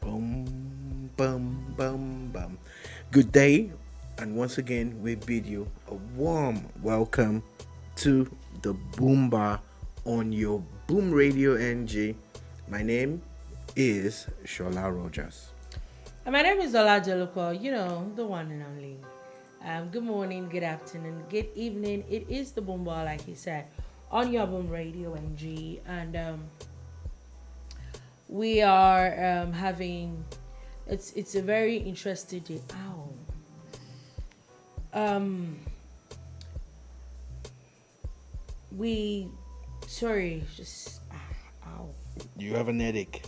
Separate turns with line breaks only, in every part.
Boom, boom, boom, boom. Good day, and once again, we bid you a warm welcome to the Boombar on your Boom Radio NG. My name is Sola Rogers.
And my name is Dolupo, the one and only. Good morning, good afternoon, good evening. It is the Boombar, like you said, on your Boom Radio NG, and we are having it's a very interesting day. We sorry, just ow.
You have an headache.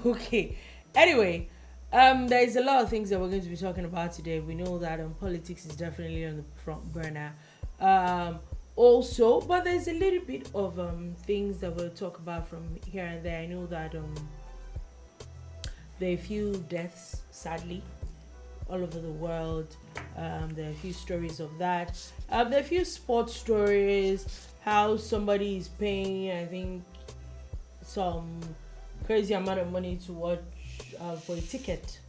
Okay. Anyway, there is a lot of things that we're going to be talking about today. We know that politics is definitely on the front burner. Also, but there's a little bit of things that we'll talk about from here and there. I know that there are a few deaths, sadly, all over the world. There are a few stories of that. There are a few sports stories, how somebody is paying, I think, some crazy amount of money to watch for a ticket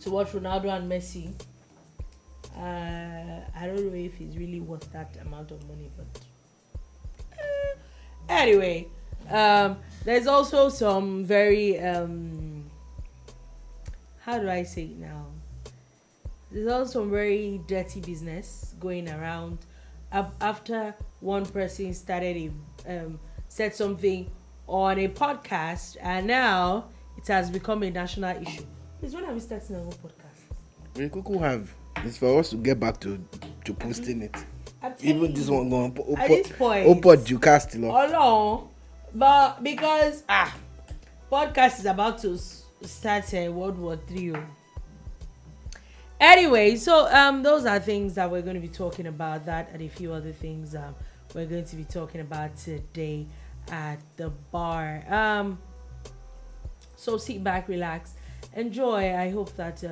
to watch Ronaldo and Messi. I don't know if it's really worth that amount of money, but anyway, there's also some very how do I say it now? There's also some very dirty business going around after one person started said something on a podcast, and now it has become a national issue. It's when are we starting our own podcast?
We could have. It's for us to get back to posting it. Even this one going
at this point.
You cast it.
Oh no, but because podcast is about to start World War III. Anyway, so those are things that we're going to be talking about. That and a few other things we're going to be talking about today at the bar. So sit back, relax, enjoy. I hope that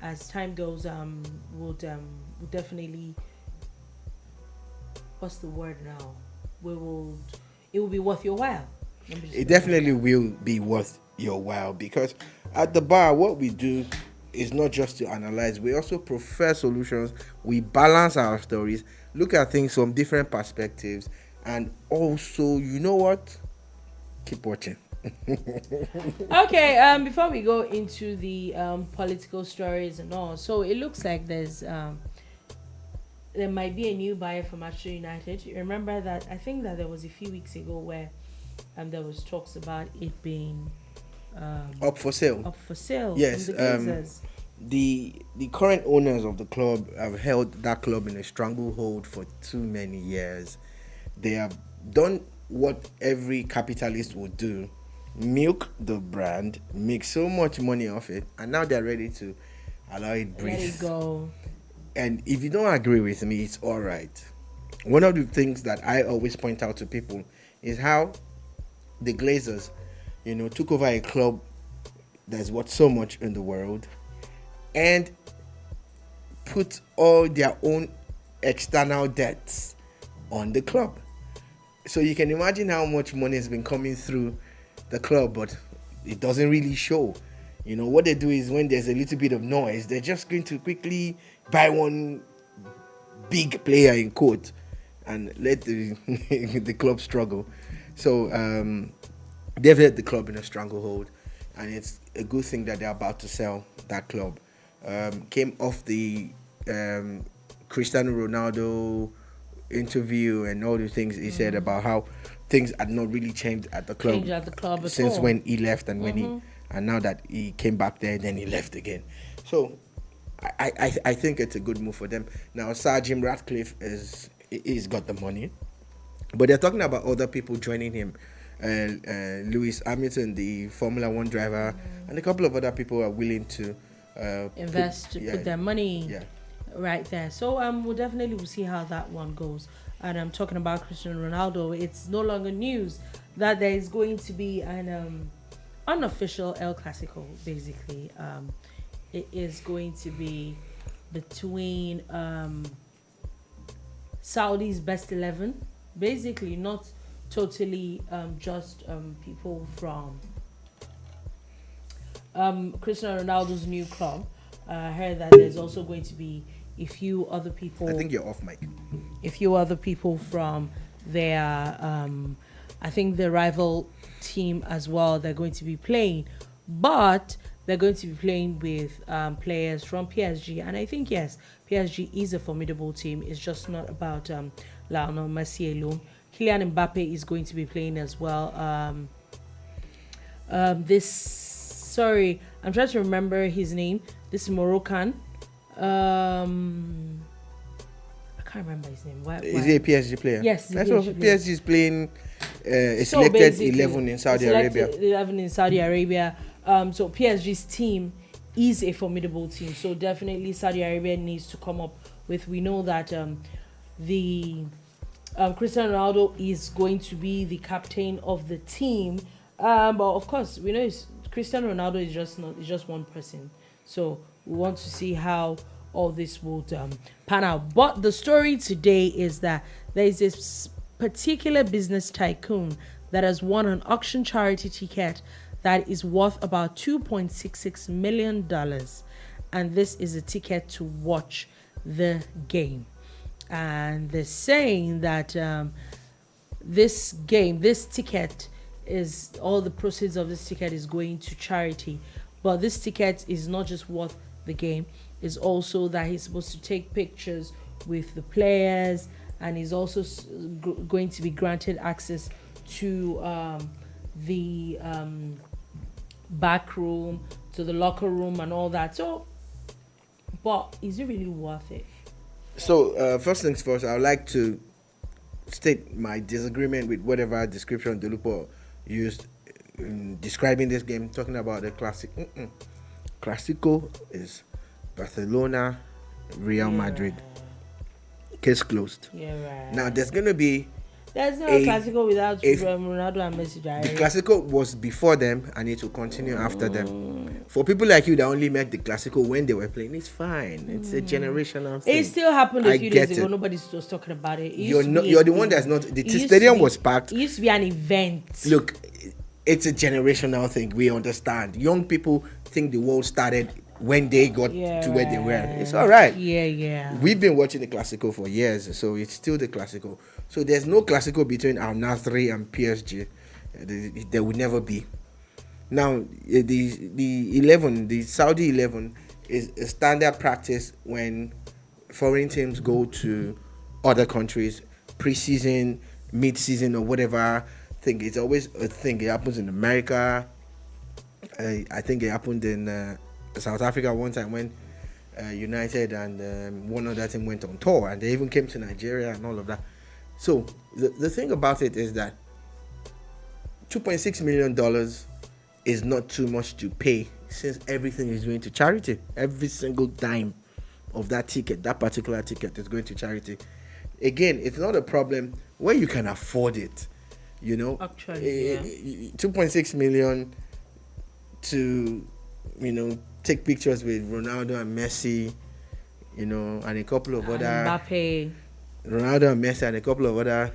as time goes, we'll definitely, what's the word now? It will be worth your while.
It definitely will be worth your while, because at the bar, what we do is not just to analyze, we also prefer solutions. We balance our stories, look at things from different perspectives, and also, you know what? Keep watching.
Okay, before we go into the political stories and all, so it looks like there might be a new buyer for Manchester United. You remember that? I think that there was a few weeks ago where there was talks about it being
up for sale. Yes. The current owners of the club have held that club in a stranglehold for too many years. They have done what every capitalist would do: milk the brand, make so much money off it, and now they're ready to allow it breathe.
Let it go.
And if you don't agree with me, it's all right. One of the things that I always point out to people is how the Glazers, took over a club that's worth so much in the world and put all their own external debts on the club. So you can imagine how much money has been coming through the club, but it doesn't really show. What they do is, when there's a little bit of noise, they're just going to quickly buy one big player in quote and let the the club struggle. So they've held the club in a stranglehold, and it's a good thing that they're about to sell that club. Came off the Cristiano Ronaldo interview and all the things he said about how things had not really changed at the club since when he left and and now that he came back there, then he left again. So I think it's a good move for them. Now Sir Jim Ratcliffe he's got the money, but they're talking about other people joining him. Lewis Hamilton, the Formula One driver, and a couple of other people are willing to
put their money right there. So we'll see how that one goes. And I'm talking about Cristiano Ronaldo. It's no longer news that there is going to be an unofficial El Clasico. Basically, it is going to be between Saudi's best 11. Basically, not totally just people from Cristiano Ronaldo's new club. I heard that there's also going to be a few other people.
I think you're off mic.
A few other people from their, I think the rival team as well. They're going to be playing, but they're going to be playing with players from PSG. And I think yes, PSG is a formidable team. It's just not about Lionel Messi alone. Kylian Mbappe is going to be playing as well. Sorry, I'm trying to remember his name. This Moroccan. I can't remember his name. Why?
Is he a PSG player?
Yes,
that's what PSG is playing. Selected 11 in Saudi Arabia.
11 in Saudi Arabia. So PSG's team is a formidable team. So definitely Saudi Arabia needs to come up with. We know that Cristiano Ronaldo is going to be the captain of the team. But of course, we know Cristiano Ronaldo is just one person. So we want to see how all this will pan out. But the story today is that there is this particular business tycoon that has won an auction charity ticket that is worth about $2.66 million. And this is a ticket to watch the game. And they're saying that this ticket is, all the proceeds of this ticket is going to charity. But this ticket is not just worth the game, it's also that he's supposed to take pictures with the players, and he's also going to be granted access to the back room, to the locker room and all that. So, but is it really worth it?
So, first things first, I would like to state my disagreement with whatever description Dolupo used in describing this game, talking about the classic. Clásico is Barcelona, Real Madrid. Case closed.
Yeah, right.
Now, there's no
Clásico without Ronaldo and Messi.
The Clásico was before them and it will continue after them. For people like you that only met the Clásico when they were playing, it's fine. It's a generational thing.
It still happened a few days ago. Nobody was talking about it.
You're the one that's not. The stadium was packed.
It used to be an event.
Look, it's a generational thing. We understand. Young people think the world started when they got to where they were. It's all right.
Yeah.
We've been watching the Clásico for years, so it's still the Clásico. So there's no Clásico between Al Nassr and PSG. There will never be. Now, the Saudi 11 is a standard practice when foreign teams go to other countries, pre-season, mid-season, or whatever thing. It's always a thing. It happens in America. I think it happened in South Africa one time when United and one other team went on tour, and they even came to Nigeria and all of that. So the thing about it is that $2.6 million is not too much to pay, since everything is going to charity. Every single dime of that ticket, that particular ticket, is going to charity. Again, it's not a problem when you can afford it. You know,
actually,
2.6 million to, take pictures with Ronaldo and Messi, and a couple of other
Mbappe.
Ronaldo and Messi and a couple of other.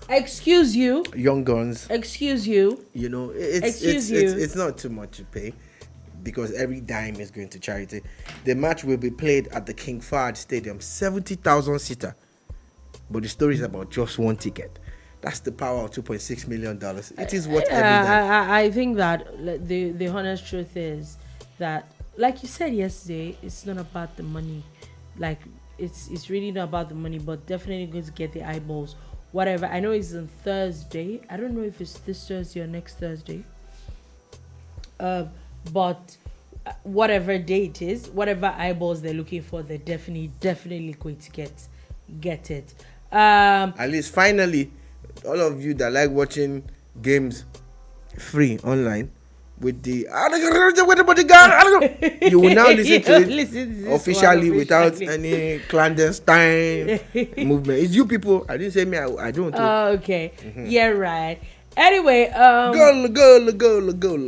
Excuse you.
Young guns.
Excuse you.
It's not too much to pay, because every dime is going to charity. The match will be played at the King Fahd Stadium, 70,000 seater. But the story is about just one ticket. That's the power of $2.6 million. It is what every dime.
I think that the honest truth is that, like you said yesterday, it's not about the money. Like, it's really not about the money, but definitely going to get the eyeballs. Whatever. I know it's on Thursday. I don't know if it's this Thursday or next Thursday. But whatever day it is, whatever eyeballs they're looking for, they're definitely going to get it.
At least finally, all of you that like watching games free online with the you will now listen to it officially without any clandestine movement. It's you people. I didn't say me. I don't.
Okay. Mm-hmm. Yeah, right. Anyway,
go.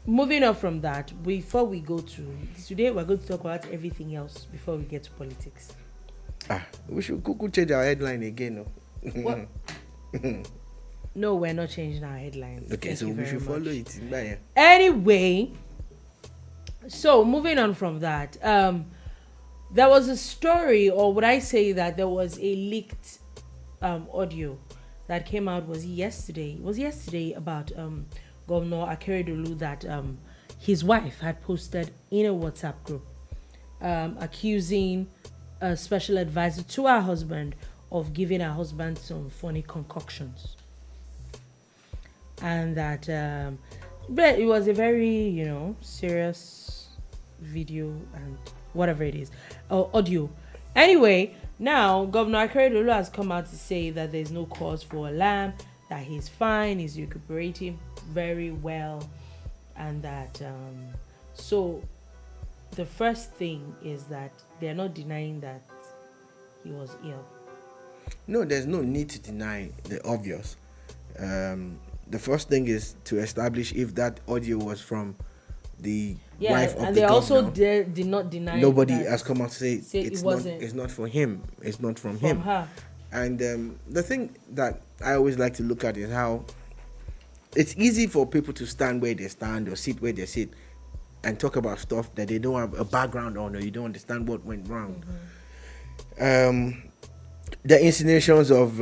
Moving on from that, before we go to today, we're going to talk about everything else before we get to politics.
We should change our headline again. No?
What? No, we're not changing our headlines.
Okay, so we should follow it.
Anyway, so moving on from that, there was a story, or would I say that there was a leaked audio that came out. Was yesterday about Governor Akeredolu, that his wife had posted in a WhatsApp group accusing a special advisor to her husband of giving her husband some funny concoctions. And that but it was a very, serious video and whatever it is, audio. Anyway, now Governor Akeredolu has come out to say that there's no cause for alarm, that he's fine, he's recuperating very well, and that so the first thing is that they're not denying that he was ill.
No, there's no need to deny the obvious. The first thing is to establish if that audio was from the wife of the governor.
And they also did not deny.
Nobody has come out to say
it wasn't.
It's not for him. It's not from him.
Her.
And the thing that I always like to look at is how it's easy for people to stand where they stand or sit where they sit and talk about stuff that they don't have a background on, or you don't understand what went wrong. The insinuations of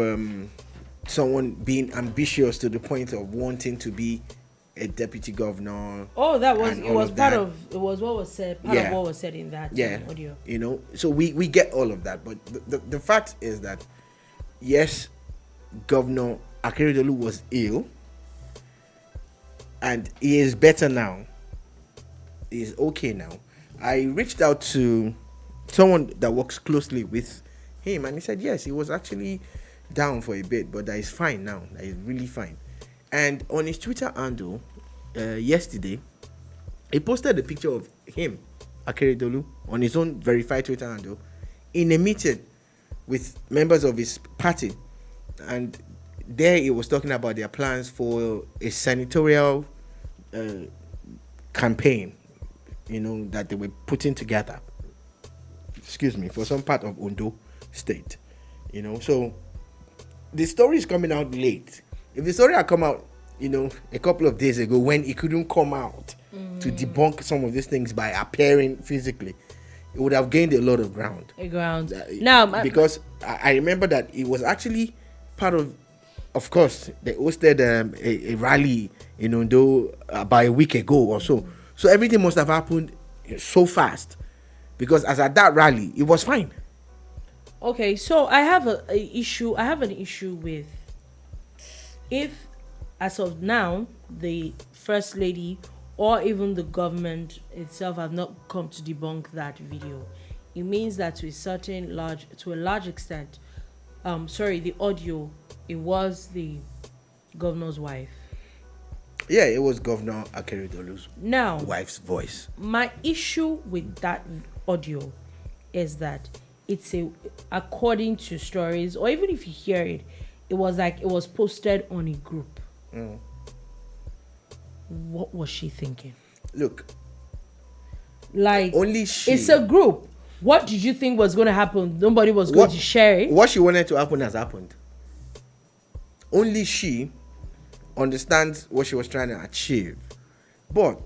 someone being ambitious to the point of wanting to be a deputy governor.
Oh, that was it. Was part of it. Was what was said. Part of what was said in that audio.
So we get all of that, but the fact is that yes, Governor Akeredolu was ill, and he is better now. He is okay now. I reached out to someone that works closely with him, and he said yes, he was actually down for a bit, but that is fine now. That is really fine. And on his Twitter handle yesterday, he posted a picture of him, Akeredolu, on his own verified Twitter handle in a meeting with members of his party, and there he was talking about their plans for a senatorial campaign, that they were putting together. For some part of Ondo State, So the story is coming out late. If the story had come out, a couple of days ago, when it couldn't come out to debunk some of these things by appearing physically, it would have gained a lot of ground.
Now,
because I remember that it was actually part of course, they hosted a rally in Ondo about a week ago or so. So everything must have happened so fast, because as at that rally, it was fine.
Okay, so I have an issue with, if as of now the First Lady or even the government itself have not come to debunk that video, it means that to a large extent, the audio, it was the governor's wife.
Yeah, it was Governor Akeredolu's wife's voice.
My issue with that audio is that according to stories, or even if you hear it, it was posted on a group. What was she thinking?
Look,
only she. It's a group. What did you think was going to happen? Nobody was going to share it.
What she wanted to happen has happened. Only she understands what she was trying to achieve. But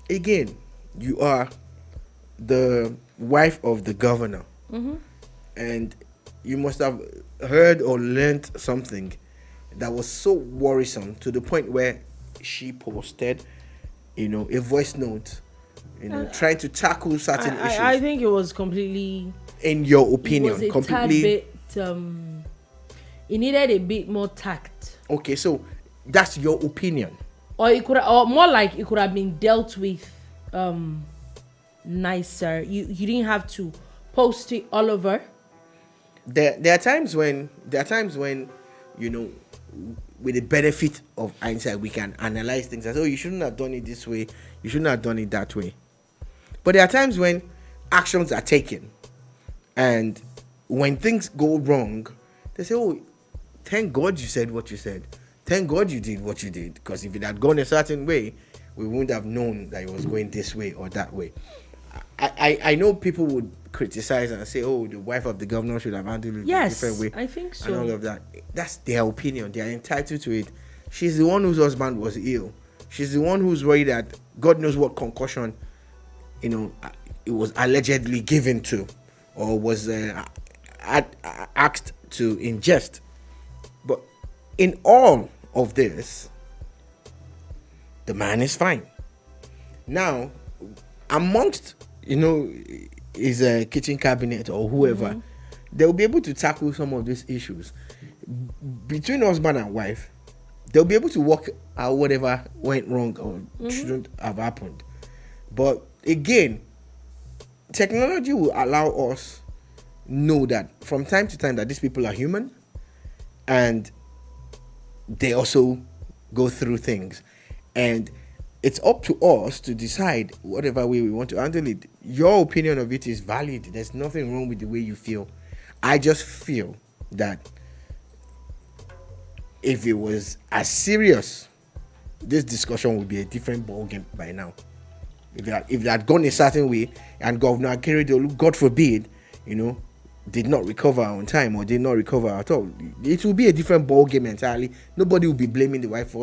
again, you are the wife of the governor, and you must have heard or learned something that was so worrisome to the point where she posted, a voice note, trying to tackle certain issues.
I think it was completely,
in your opinion,
it was completely. It needed a bit more tact.
Okay, so that's your opinion.
Or it could, or more like it could have been dealt with nicer. You didn't have to post it all over.
There are times when with the benefit of hindsight, we can analyze things as, you shouldn't have done it this way, you shouldn't have done it that way. But there are times when actions are taken, and when things go wrong, they say, thank God you said what you said. Thank God you did what you did. Because if it had gone a certain way, we wouldn't have known that it was going this way or that way. I know people would criticize and say, oh, the wife of the governor should have handled it in a different way.
I think so.
And all of that. That's their opinion. They are entitled to it. She's the one whose husband was ill. She's the one who's worried that God knows what concussion, it was allegedly given to or was asked to ingest. But in all of this, the man is fine. Now, amongst, his kitchen cabinet or whoever, they'll be able to tackle some of these issues. Between husband and wife, they'll be able to work out whatever went wrong or shouldn't have happened. But again, technology will allow us know that from time to time that these people are human and they also go through things. And it's up to us to decide whatever way we want to handle it. Your opinion of it is valid. There's nothing wrong with the way you feel. I just feel that if it was as serious, this discussion would be a different ballgame by now. If they had gone a certain way and Governor Akeredolu, God forbid, did not recover on time or did not recover at all, it will be a different ballgame entirely. Nobody will be blaming the wife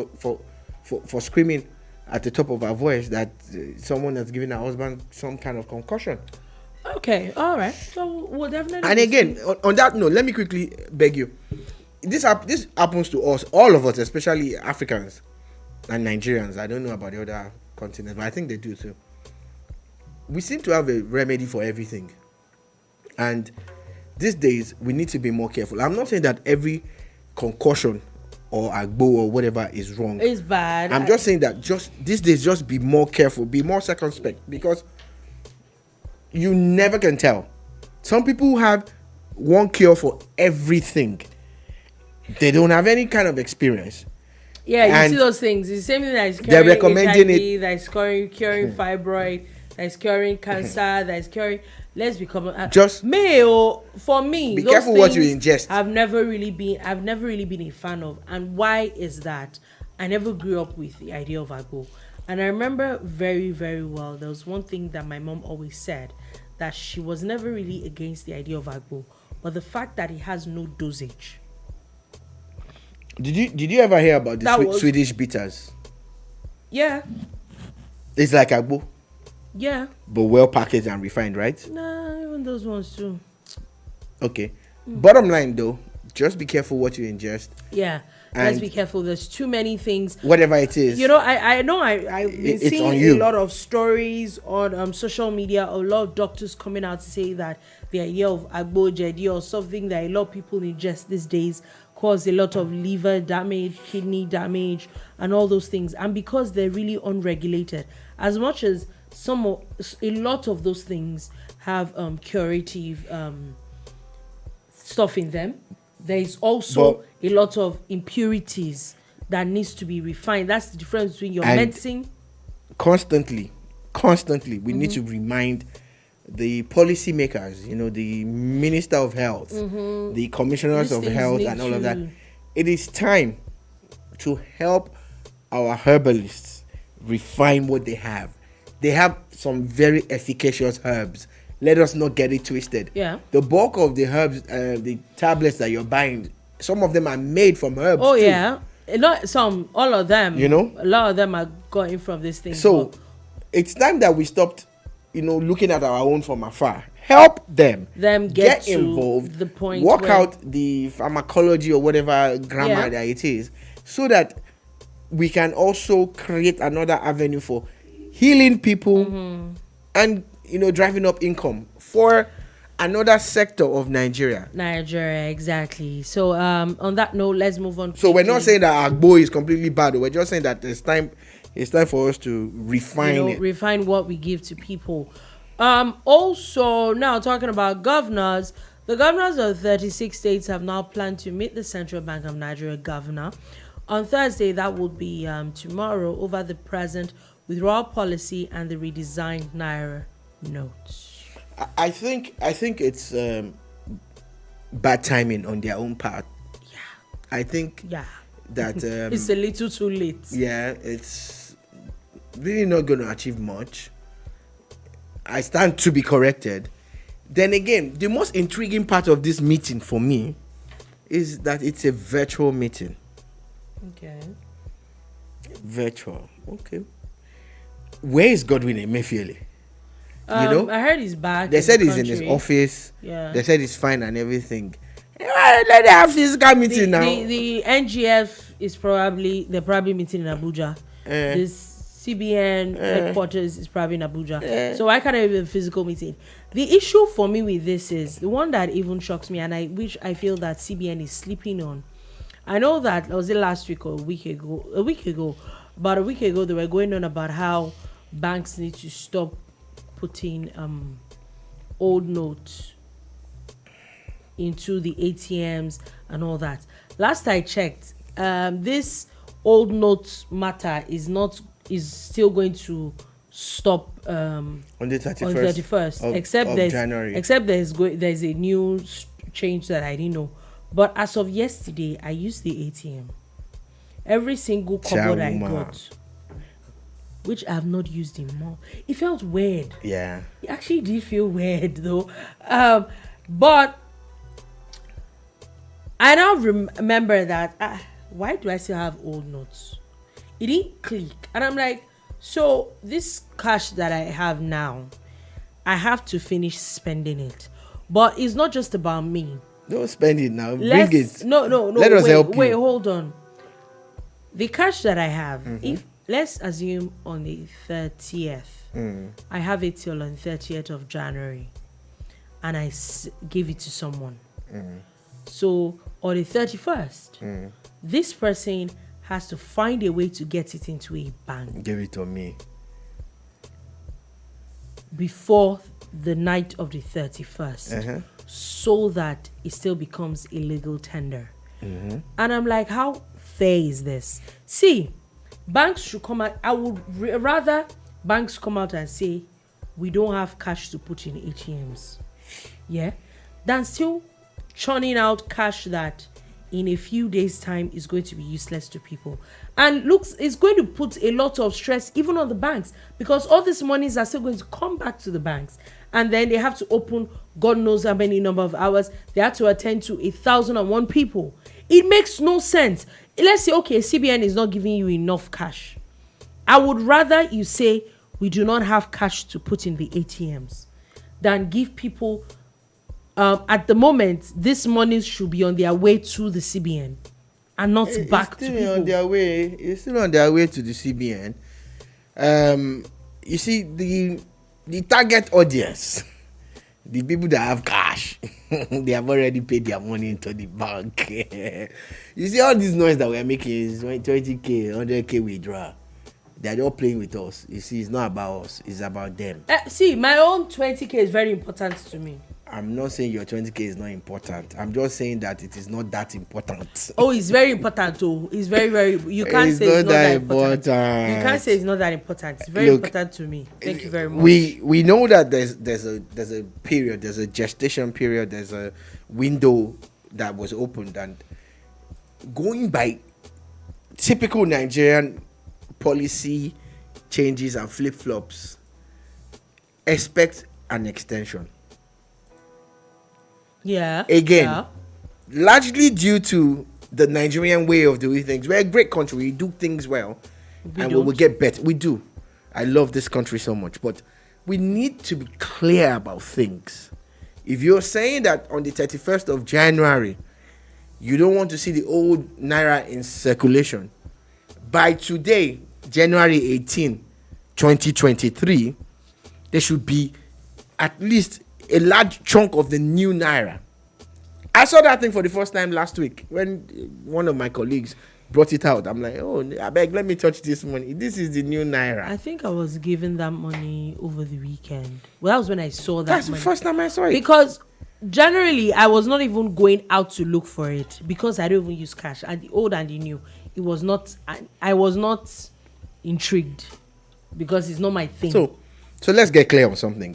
for screaming at the top of her voice that someone has given her husband some kind of concussion.
Okay, all right. So we'll definitely.
And again, on that note, let me quickly beg you. This happens to us, all of us, especially Africans and Nigerians. I don't know about the other continents, but I think they do too. We seem to have a remedy for everything. And these days, we need to be more careful. I'm not saying that every concussion or agbo or whatever is wrong.
It's bad.
I'm just saying that these days, just be more careful, be more circumspect, because you never can tell. Some people have one cure for everything. They don't have any kind of experience.
Yeah, you see those things. It's the same thing that is curing
they're recommending
HIV, that is curing fibroid, that is curing cancer, that is curing. Let's become
just
for me.
Be careful what you ingest.
I've never really been a fan of, and why is that? I never grew up with the idea of agbo, and I remember very, very well. There was one thing that my mom always said, that she was never really against the idea of agbo, but the fact that it has no dosage.
Did you ever hear about the Swedish bitters?
Yeah.
It's like agbo.
Yeah.
But well packaged and refined, right?
Nah, even those ones too.
Okay. Bottom line though, just be careful what you ingest.
Yeah. Let's be careful. There's too many things.
Whatever it is.
I know I've been seeing a lot of stories on social media, a lot of doctors coming out to say that the idea of agbo jedi or something that a lot of people ingest these days cause a lot of liver damage, kidney damage, and all those things. And because they're really unregulated, as much as a lot of those things have curative stuff in them, there is also a lot of impurities that needs to be refined. That's the difference between your medicine.
Constantly, we need to remind the policymakers, the Minister of Health, the Commissioners of Health, and all of that. It is time to help our herbalists refine what they have. They have some very efficacious herbs. Let us not get it twisted.
Yeah.
The bulk of the herbs, the tablets that you're buying, some of them are made from herbs.
Oh,
too.
Yeah. All of them. A lot of them are gotten from this thing.
So, it's time that we stopped, looking at our own from afar. Help them. Get involved.
The point.
Work out the pharmacology or whatever grammar that it is, so that we can also create another avenue for healing people and driving up income for another sector of Nigeria,
exactly. So on that note, let's move on.
So we're not saying that agbo is completely bad. We're just saying that it's time for us to refine
what we give to people. Also, now talking about governors, the governors of 36 states have now planned to meet the Central Bank of Nigeria governor on Thursday. That would be tomorrow, over the present withdrawal policy and the redesigned Naira Notes.
I think it's bad timing on their own part.
Yeah.
I think that
it's a little too late.
Yeah, it's really not going to achieve much. I stand to be corrected. Then again, the most intriguing part of this meeting for me is that it's a virtual meeting.
Okay.
Virtual. Okay. Where is Godwin Emefiele?
I heard he's back.
They said he's in his office.
Yeah.
They said he's fine and everything. Let them have physical meeting now.
The NGF is they're probably meeting in Abuja. This CBN headquarters is probably in Abuja. So why can't I have a physical meeting? The issue for me with this is the one that even shocks me, and I feel that CBN is sleeping on. I know that was it last week or a week ago. About a week ago, they were going on about how banks need to stop putting old notes into the ATMs and all that. Last I checked, this old notes matter is still going to stop on the 31st except
January.
Except there's a new change that I didn't know. But as of yesterday, I used the ATM. Every single cupboard I got, which I have not used in more. It felt weird.
Yeah.
It actually did feel weird though. But I now remember that why do I still have old notes? It didn't click. And I'm like, so this cash that I have now, I have to finish spending it. But it's not just about me.
Don't spend it now. Bring it.
No.
Let us help you.
Wait, hold on. The cash that I have, if let's assume on the 30th, I have it till on 30th of January, and I give it to someone. So on the 31st, this person has to find a way to get it into a bank.
Give it to me.
Before the night of the 31st, so that it still becomes illegal tender. And I'm like, how fair is this? See, banks should come out. I would rather banks come out and say we don't have cash to put in ATMs, than still churning out cash that in a few days' time is going to be useless to people. And looks, it's going to put a lot of stress even on the banks, because all these monies are still going to come back to the banks. And then they have to open God knows how many number of hours. They have to attend to 1,001 people. It makes no sense. Let's say, okay, CBN is not giving you enough cash. I would rather you say we do not have cash to put in the ATMs than give people, at the moment, this money should be on their way to the CBN and not back to people.
It's still on their way to the CBN. You see, the target audience, the people that have cash, they have already paid their money into the bank. You see, all this noise that we're making is 20k, 100k withdrawal. They're all playing with us. You see, it's not about us, it's about them.
See, my own 20k is very important to me.
I'm not saying your 20k is not important. I'm just saying that it is not that important.
Oh, it's very important too. It's very, very. You can't say it's not that important. You can't say it's not that important. It's very important to me. Thank you very much.
We know that there's a period, there's a gestation period, there's a window that was opened, and going by typical Nigerian policy changes and flip-flops, expect an extension. Again, largely due to the Nigerian way of doing things. We're a great country. We do things well, we will get better. We do. I love this country so much, but we need to be clear about things. If you're saying that on the 31st of January, you don't want to see the old Naira in circulation, by today, January 18, 2023, there should be at least a large chunk of the new Naira. I saw that thing for the first time last week when one of my colleagues brought it out. I'm like, oh, I beg, let me touch this money. This is the new Naira.
I think I was given that money over the weekend. Well, that was when I saw that.
That's the first time I saw it.
Because generally, I was not even going out to look for it because I don't even use cash. And the old and the new, it was not. I was not intrigued because it's not my thing.
So let's get clear on something.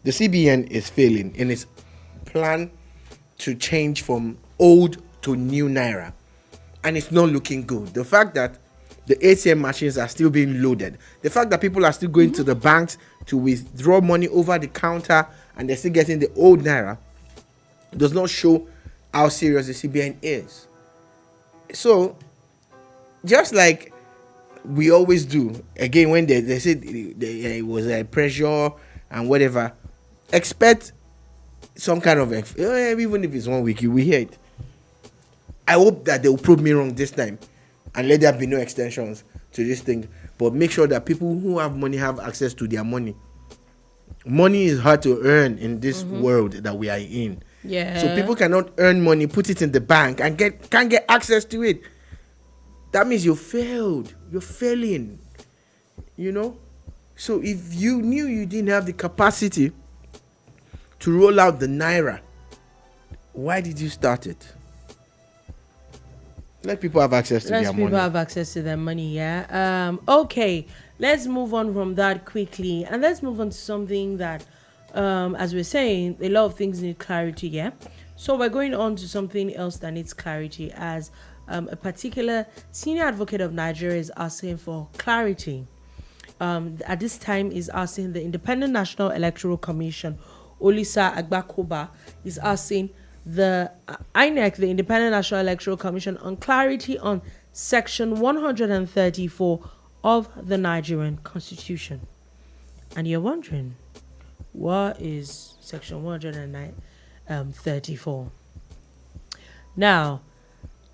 The CBN is failing in its plan to change from old to new Naira, and it's not looking good. The fact that the ATM machines are still being loaded, the fact that people are still going to the banks to withdraw money over the counter and they're still getting the old naira, does not show how serious the CBN is. So, just like we always do, again, when they said it was a pressure and whatever, expect some kind of, even if it's 1 week, you will hear it. I hope that they will prove me wrong this time and let there be no extensions to this thing. But make sure that people who have money have access to their money. Money is hard to earn in this world that we are in.
Yeah.
So people cannot earn money, put it in the bank, and can't get access to it. That means you failed. You're failing. You know? So if you knew you didn't have the capacity to roll out the naira, why did you start it? Let people have access to their money.
Let people have access to their money, yeah. Okay, let's move on from that quickly. And let's move on to something that, as we're saying, a lot of things need clarity, yeah. So we're going on to something else that needs clarity, as a particular senior advocate of Nigeria is asking for clarity. At this time is asking the Independent National Electoral Commission, Olisa Agbakoba, is asking the INEC, the Independent National Electoral Commission, on clarity on Section 134 of the Nigerian Constitution. And you're wondering, what is Section 134? Now,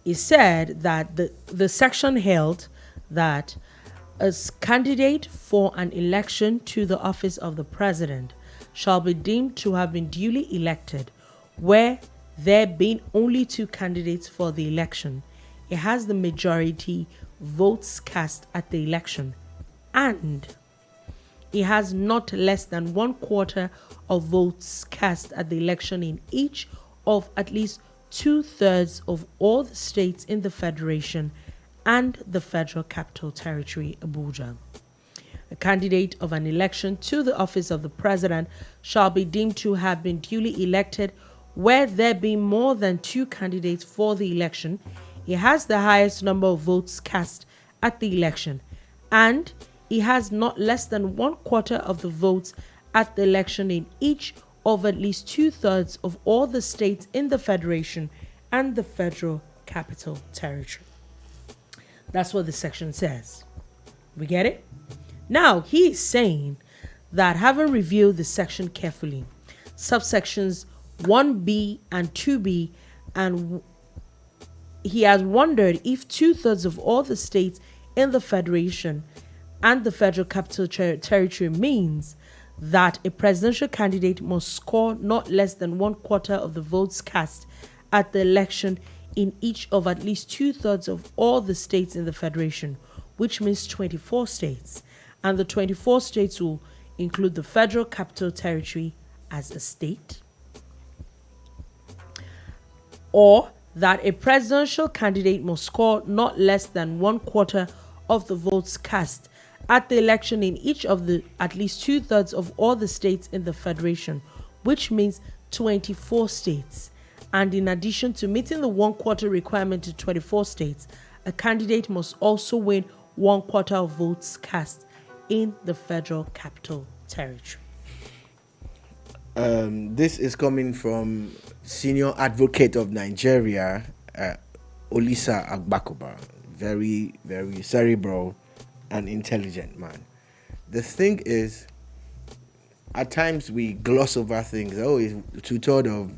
it said that the section held that a candidate for an election to the office of the president shall be deemed to have been duly elected where there being only 2 candidates for the election. It has the majority votes cast at the election, and it has not less than 1/4 of votes cast at the election in each of at least 2/3 of all the states in the Federation and the Federal Capital Territory, Abuja. A candidate of an election to the office of the president shall be deemed to have been duly elected where there be more than 2 candidates for the election. He has the highest number of votes cast at the election, and he has not less than 1/4 of the votes at the election in each of at least 2/3 of all the states in the Federation and the Federal Capital Territory. That's what the section says. We get it? Now, he is saying that, having reviewed the section carefully, subsections 1B and 2B, and he has wondered if 2/3 of all the states in the Federation and the Federal Capital Territory means that a presidential candidate must score not less than 1/4 of the votes cast at the election in each of at least 2/3 of all the states in the Federation, which means 24 states. And the 24 states will include the Federal Capital Territory as a state. Or that a presidential candidate must score not less than 1/4 of the votes cast at the election in each of the at least 2/3 of all the states in the Federation, which means 24 states. And in addition to meeting the 1/4 requirement to 24 states, a candidate must also win 1/4 of votes cast in the Federal Capital Territory.
This is coming from Senior Advocate of Nigeria, Olisa Agbakoba. Very, very cerebral and intelligent man. The thing is, at times we gloss over things. Oh, it's 2/3 of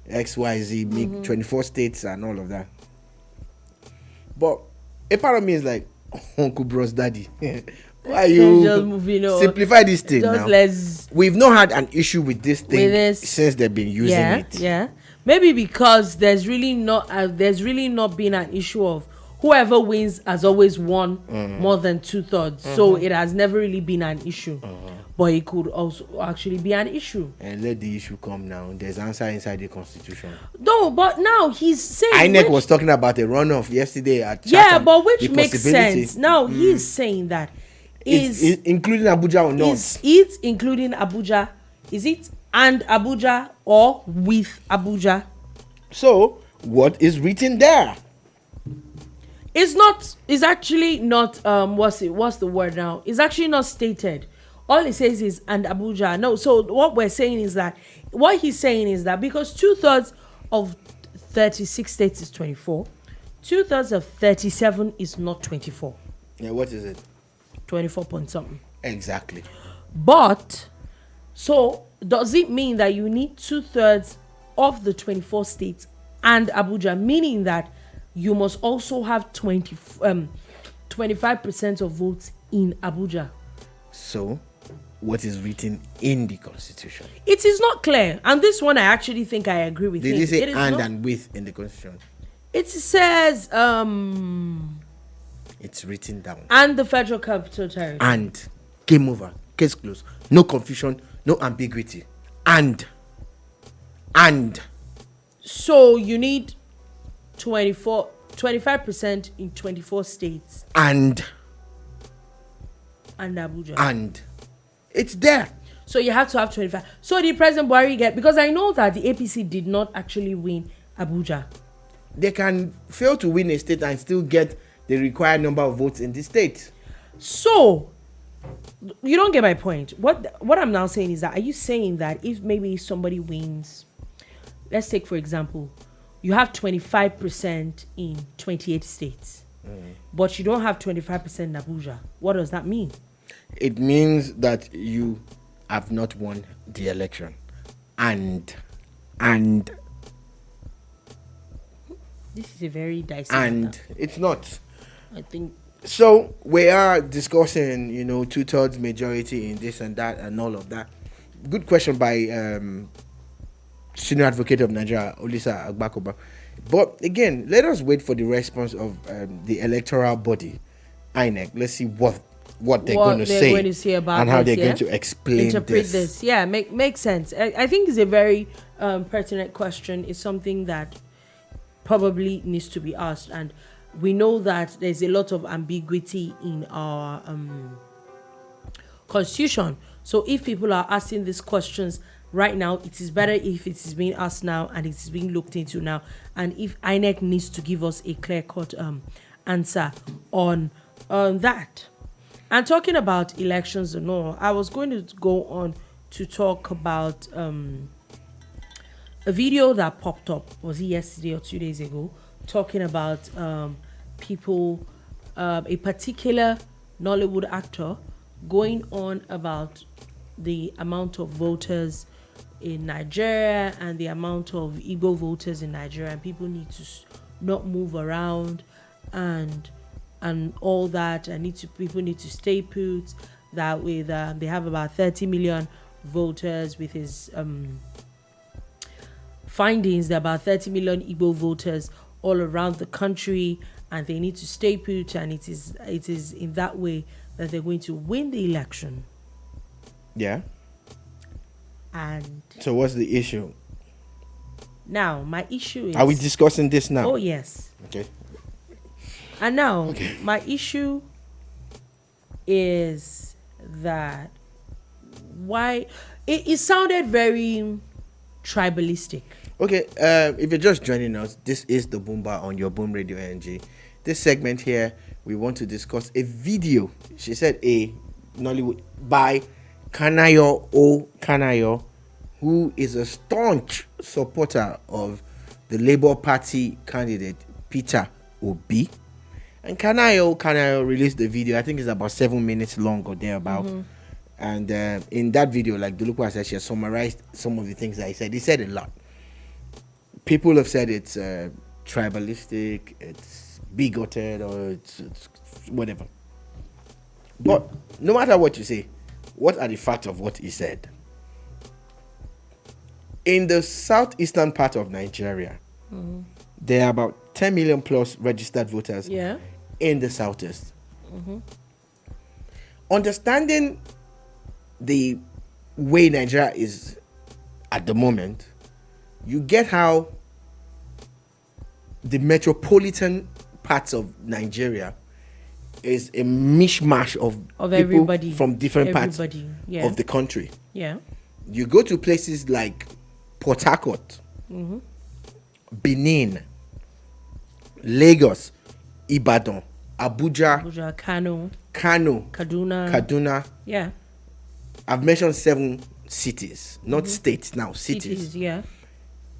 XYZ, 24 states and all of that. But a part of me is like, Uncle Bros Daddy. Why are you
just moving on?
Simplify this thing
just
now. We've not had an issue with this thing since they've been using it.
Yeah. Maybe because there's really not been an issue of whoever wins has always won more than 2/3. So it has never really been an issue. But it could also actually be an issue.
And let the issue come now. There's answer inside the Constitution.
No, but now he's saying
INEC was talking about a runoff yesterday at Chatham.
Yeah, but which makes sense. Now he's saying that
is including Abuja or not?
Is it including Abuja? Is it and Abuja or with Abuja?
So what is written there?
It's actually not what's the word now? It's actually not stated All it says is and Abuja. No, so what he's saying is that because 2/3 of 36 states is 24, 2/3 of 37 is not 24.
Yeah, what is it?
24 point something.
Exactly.
But so does it mean that you need 2/3 of the 24 states and Abuja, meaning that you must also have 25% of votes in Abuja?
So, what is written in the Constitution?
It is not clear, and this one I actually think I agree with.
Did you say and with in the Constitution?
It says
it's written down.
And the Federal Capital Territory.
And game over, case closed. No confusion, no ambiguity. And
so you need 25% in 24 states. And Abuja.
And it's there.
So you have to have 25. So the President Buhari because I know that the APC did not actually win Abuja.
They can fail to win a state and still get the required number of votes in the state.
So you don't get my point. What I'm now saying is that, are you saying that if maybe somebody wins, let's take for example, you have 25% in 28 states, but you don't have 25% in Abuja, what does that mean?
It means that you have not won the election. And
this is a very dicey
and
matter.
It's not.
I think
so. We are discussing, 2/3 majority in this and that and all of that. Good question by Senior Advocate of Nigeria, Olisa Agbakoba. But again, let us wait for the response of the electoral body, INEC. Let's see what they're going to say
about
and how
this,
they're going to explain
this. Yeah, makes sense. I think it's a very pertinent question. It's something that probably needs to be asked, and we know that there's a lot of ambiguity in our constitution. So if people are asking these questions right now, it is better if it is being asked now and it is being looked into now, and if INEC needs to give us a clear-cut answer on that. And talking about elections and all, I was going to go on to talk about a video that popped up, was it yesterday or 2 days ago, talking about people, a particular Nollywood actor going on about the amount of voters in Nigeria and the amount of Igbo voters in Nigeria, and people need to not move around and all that, and people need to stay put. That with they have about 30 million voters. With his findings, there are about 30 million Igbo voters all around the country, and they need to stay put, and it is in that way that they're going to win the election.
Yeah.
And
so what's the issue?
Now, my issue is...
Are we discussing this now?
Oh, yes.
Okay.
And now, my issue is that why... It sounded very tribalistic.
Okay, if you're just joining us, this is the Boombar on your Boom Radio NG. This segment here, we want to discuss a video, she said a Nollywood, by Kanayo O, who is a staunch supporter of the Labour Party candidate Peter Obi. And Kanayo released the video. I think it's about 7 minutes long or thereabout. And in that video, like Dolupo said, she has summarized some of the things that he said. He said a lot. People have said it's tribalistic, it's bigoted, or it's whatever. But no matter what you say, what are the facts of what he said? In the southeastern part of Nigeria, there are about 10 million plus registered voters in the southeast. Understanding the way Nigeria is at the moment, you get how the metropolitan parts of Nigeria is a mishmash of people
everybody
from different parts of the country.
Yeah.
You go to places like Port Harcourt, Benin, Lagos, Ibadan, Abuja,
Kano,
Kaduna.
Yeah.
I've mentioned 7 cities, not states now, cities.
Yeah.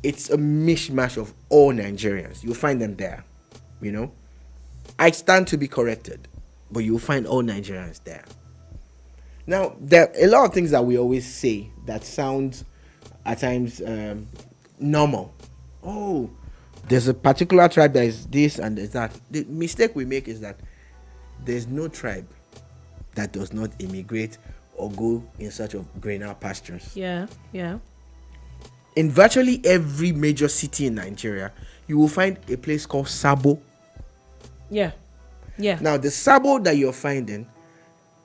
It's a mishmash of all Nigerians. You'll find them there, I stand to be corrected, but you'll find all Nigerians there. Now, there are a lot of things that we always say that sounds at times normal. Oh, there's a particular tribe that is this and there's that. The mistake we make is that there's no tribe that does not immigrate or go in search of greener pastures.
Yeah.
In virtually every major city in Nigeria, you will find a place called Sabo.
Yeah.
Now, the Sabo that you're finding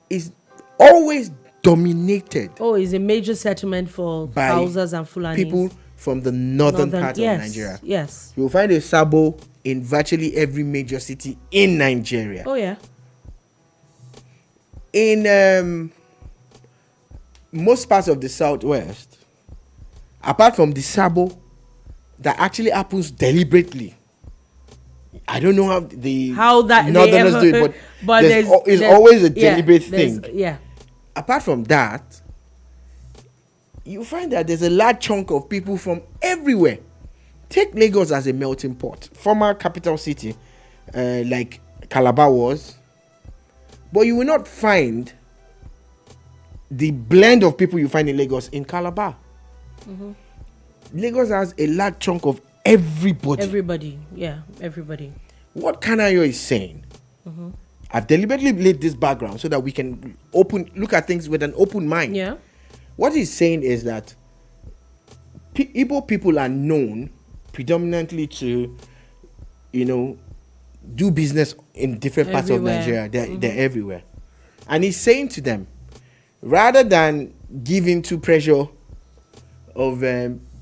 is always dominated.
Oh, it's a major settlement for Hausas and Fulanis. People
from the northern part of Nigeria.
Yes.
You will find a Sabo in virtually every major city in Nigeria.
Oh, yeah.
In most parts of the southwest, apart from the Sabo that actually happens deliberately, I don't know how that northerners do it, but it's always a deliberate thing.
Yeah.
Apart from that, you find that there's a large chunk of people from everywhere. Take Lagos as a melting pot, former capital city, like Calabar was, but you will not find the blend of people you find in Lagos in Calabar. Mm-hmm. Lagos has a large chunk of everybody.
Everybody.
What Kanayo is saying, I've deliberately laid this background so that we can look at things with an open mind.
Yeah.
What he's saying is that Igbo people are known predominantly to, do business in different parts of Nigeria. They're everywhere. And he's saying to them, rather than give in to pressure of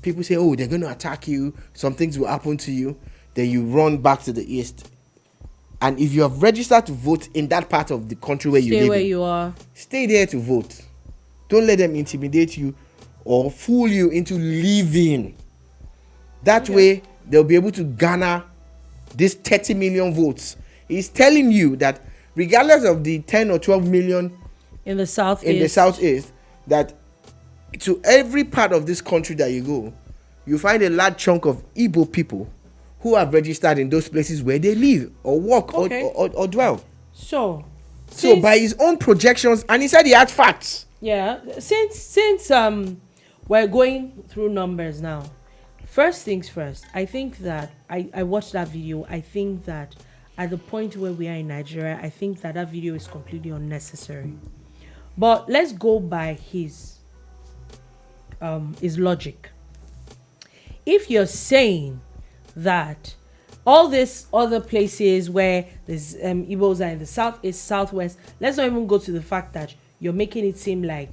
people say, oh, they're going to attack you, some things will happen to you, then you run back to the east. And if you have registered to vote in that part of the country where you live,
stay where you are.
Stay there to vote. Don't let them intimidate you or fool you into leaving. That way, they'll be able to garner these 30 million votes. He's telling you that regardless of the 10 or 12 million
in the southeast,
that to every part of this country that you go, you find a large chunk of Igbo people who have registered in those places where they live or work or dwell. So by his own projections, and he said he had facts.
Yeah, since we're going through numbers now, first things first, I think that I watched that video. I think that at the point where we are in Nigeria, I think that video is completely unnecessary. But let's go by his logic. If you're saying that all these other places where there's Igbos are in the southeast, southwest, let's not even go to the fact that you're making it seem like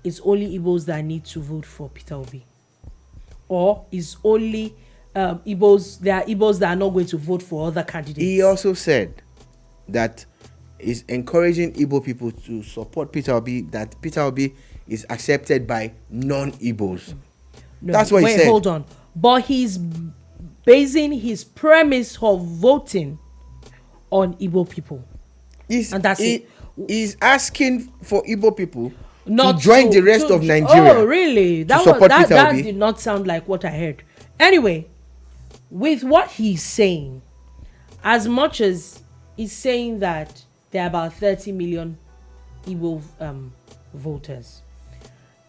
it's only Igbos that need to vote for Peter Obi, or it's only Igbos. There are Igbos that are not going to vote for other candidates.
He also said that he's encouraging Igbo people to support Peter Obi, that Peter Obi is accepted by non-Igbos.
No,
that's what he said.
Hold on. But he's basing his premise of voting on Igbo people. And that's it.
He's asking for Igbo people to join the rest of Nigeria.
Oh, really? That did not sound like what I heard. Anyway, with what he's saying, as much as he's saying that there are about 30 million Igbo voters,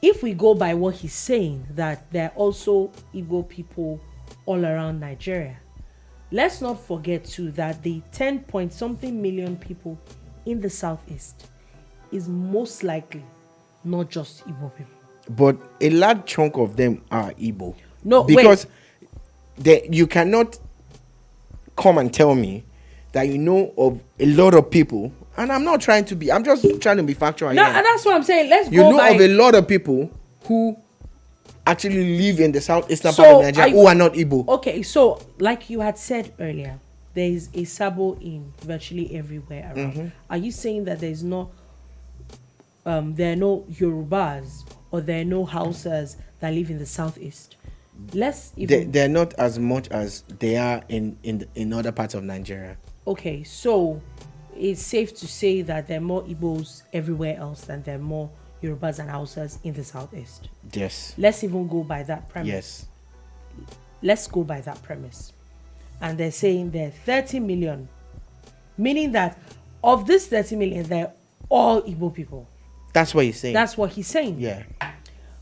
if we go by what he's saying, that there are also Igbo people all around Nigeria, let's not forget too that the 10-point-something million people in the southeast is most likely not just Igbo people.
But a large chunk of them are Igbo.
No,
because you cannot come and tell me that you know of a lot of people, and I'm just trying to be factual.
No, and that's what I'm saying. Let's
go by. You know of a lot of people who actually live in the southeastern part of Nigeria who are not Igbo. Okay,
so like you had said earlier, there is a Sabo in virtually everywhere around. Mm-hmm. Are you saying that there are no Yorubas or there are no Hausas that live in the southeast?
They're not as much as they are in other parts of Nigeria.
Okay, so it's safe to say that there are more Igbos everywhere else than there are more Yorubas and Hausas in the southeast.
Yes.
Let's even go by that premise.
Yes.
Let's go by that premise. And they're saying there are 30 million, meaning that of this 30 million, they're all Igbo people.
That's what he's saying.
That's what he's saying.
Yeah.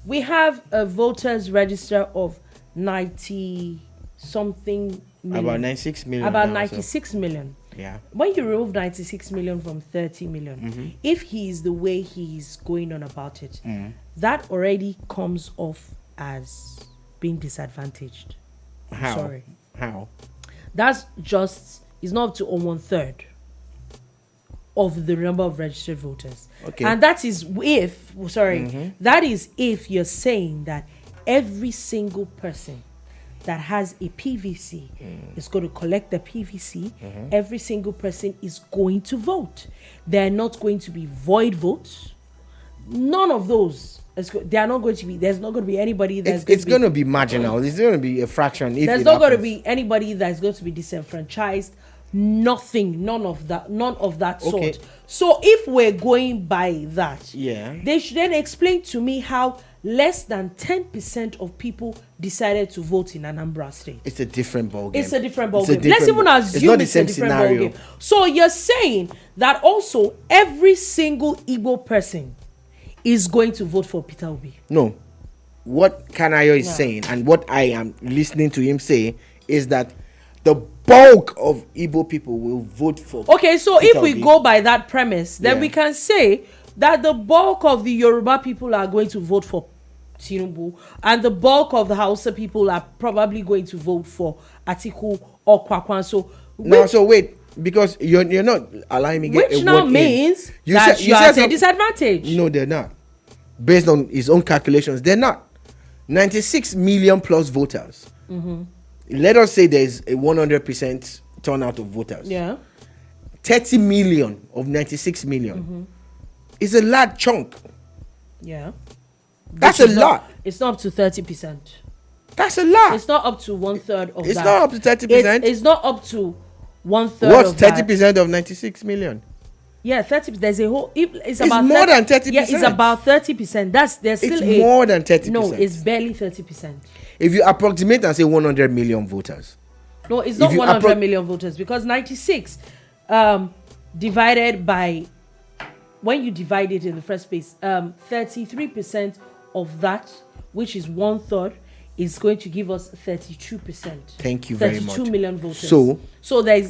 We have a voters register of 90 something million.
About 96 million.
About 96 million.
Yeah.
When you remove 96 million from 30 million, if he is the way he's going on about it, that already comes off as being disadvantaged.
How?
Sorry.
How?
That's just, it's not up to 1/3 of the number of registered voters.
Okay.
And that is if, that is if you're saying that every single person that has a PVC is going to collect the PVC. Every single person is going to vote. They're not going to be void votes. None of those. They are not going to be. There's not going to be anybody that's.
It's going to be marginal. It's going to be a fraction. If
there's not going to be anybody that's going to be disenfranchised. Nothing. None of that. None of that sort. So if we're going by that, they should then explain to me how less than 10% of people decided to vote in Anambra State.
It's a different ballgame.
It's a different ballgame. Let's even assume it's a different ballgame. So you're saying that also every single Igbo person is going to vote for Peter Obi?
No. What Kanayo is saying and what I am listening to him say is that the bulk of Igbo people will vote for
so
Peter
if we
Obi.
go by that premise, then we can say that the bulk of the Yoruba people are going to vote for Tinubu and the bulk of the Hausa people are probably going to vote for Atiku or Kwakwan. So
wait, because you're not allowing me get
which
a
now
word
means
in.
that you are at a disadvantage.
No, they're not. Based on his own calculations, they're not. 96 million plus voters. Let us say there's a 100% turnout of voters. 30 million of 96 million is a large chunk. That's a lot.
It's not up to 30%.
That's a lot.
It's not up to 1/3 of that.
It's not up to 30%.
It's not up to 1/3.
What's 30% of 96 million?
Yeah, 30. There's a whole. It's
about more than 30%.
Yeah, it's about 30%. There's still
more than 30%.
No, it's barely 30%.
If you approximate and say 100 million voters.
No, it's not 100 million voters because 96 divided by, when you divide it in the first place, 33% of that, which is 1/3, is going to give us 32%.
Thank you very much.
32 million voters.
So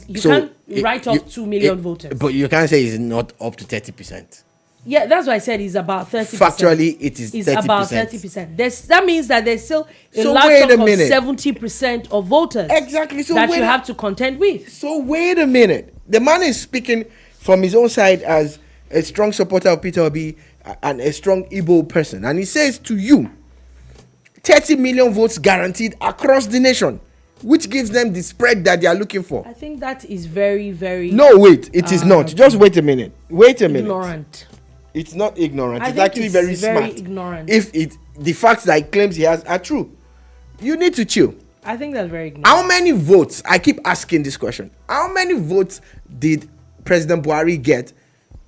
you can't write off 2 million voters.
But you can't say it's not up to 30%.
Yeah, that's why I said it's about 30%.
Factually, it is 30%.
It's about 30%. That means that there's still a large chunk of 70% of voters.
Exactly. So
that you have to contend with.
So wait a minute. The man is speaking from his own side as a strong supporter of Peter Obi and a strong Igbo person. And he says to you, 30 million votes guaranteed across the nation, which gives them the spread that they are looking for.
I think that is very, very...
No, wait. It is not. Just wait a minute.
Ignorant.
It's not ignorant. It's actually very smart.
Ignorant.
If the facts that he claims he has are true, you need to chill.
I think that's very ignorant.
How many votes? I keep asking this question. How many votes did President Buhari get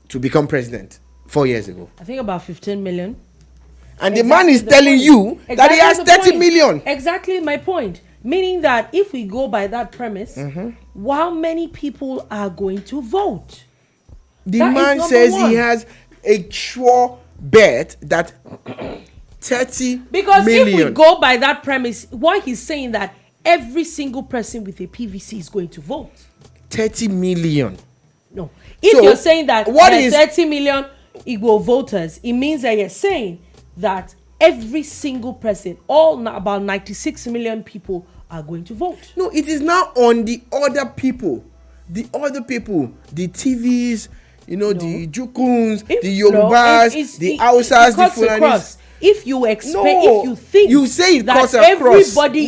to become president 4 years ago?
I think about 15 million.
And the man is telling you that he has 30 million.
Exactly my point. Meaning that if we go by that premise, how many people are going to vote?
The man says he has a sure bet that 30
because
million.
If we go by that premise, why he's saying that every single person with a PVC is going to vote.
30 million.
No. If you're saying that there are 30 million Igbo voters, it means that you're saying that every single person, about 96 million people are going to vote.
No, it is now on the other people. The TVs, the Jukuns, the Yorubas, the Hausas, the Fulanis.
If you if you think
you say it
that everybody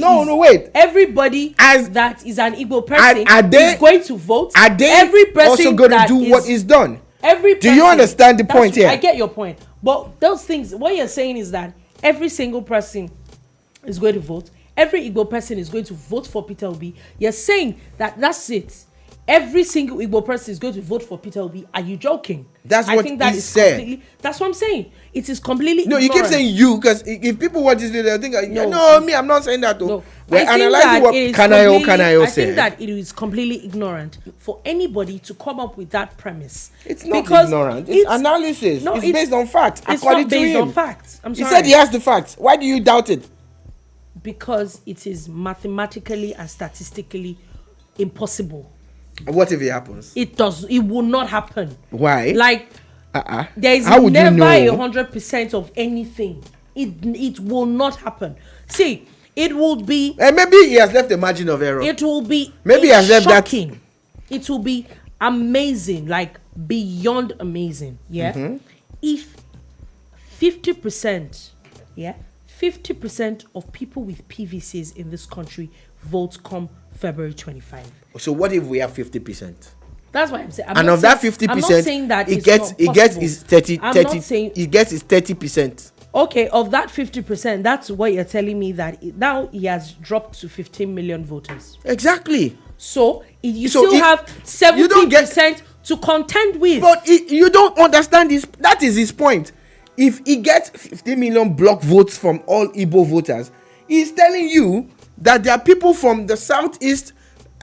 that is an Igbo person is going to vote,
are they
every person
also going to do what is done?
Do
you understand the point here?
I get your point. But those things, what you're saying is that every single person is going to vote. Every Igbo person is going to vote for Peter Obi. You're saying that that's it. every single Igbo person is going to vote for Peter Obi. Are you joking?
That's what he said.
That's what I'm saying. It is completely
No,
ignorant.
you keep saying you, because if people watch this video, they'll think, no, me, I'm not saying that.
No.
We're analyzing what Kanayo said.
I think that it is completely ignorant for anybody to come up with that premise.
It's not ignorant. It's analysis. No, it's based on facts.
It's
according
not based
to him.
on facts. I'm sorry.
He said he has the facts. Why do you doubt it?
Because it is mathematically and statistically impossible.
What if it happens?
It will not happen.
Why?
Like, there is never 100% of anything. It will not happen. See, it will be.
And maybe he has left a margin of error.
It will be.
Maybe he has left
shocking.
that.
It will be amazing, like beyond amazing. Yeah. Mm-hmm. If 50%, 50% of people with PVCs in this country vote come February 25.
So what if we have 50%?
That's what I'm saying.
And of that 50%,
I'm not saying that
it gets his 30. He gets his 30%.
Okay, of that 50%, that's what you're telling me, that now he has dropped to 15 million voters.
Exactly.
So you still have 70% to contend with.
But you don't understand this. That is his point. If he gets 50 million block votes from all Igbo voters, he's telling you that there are people from the southeast,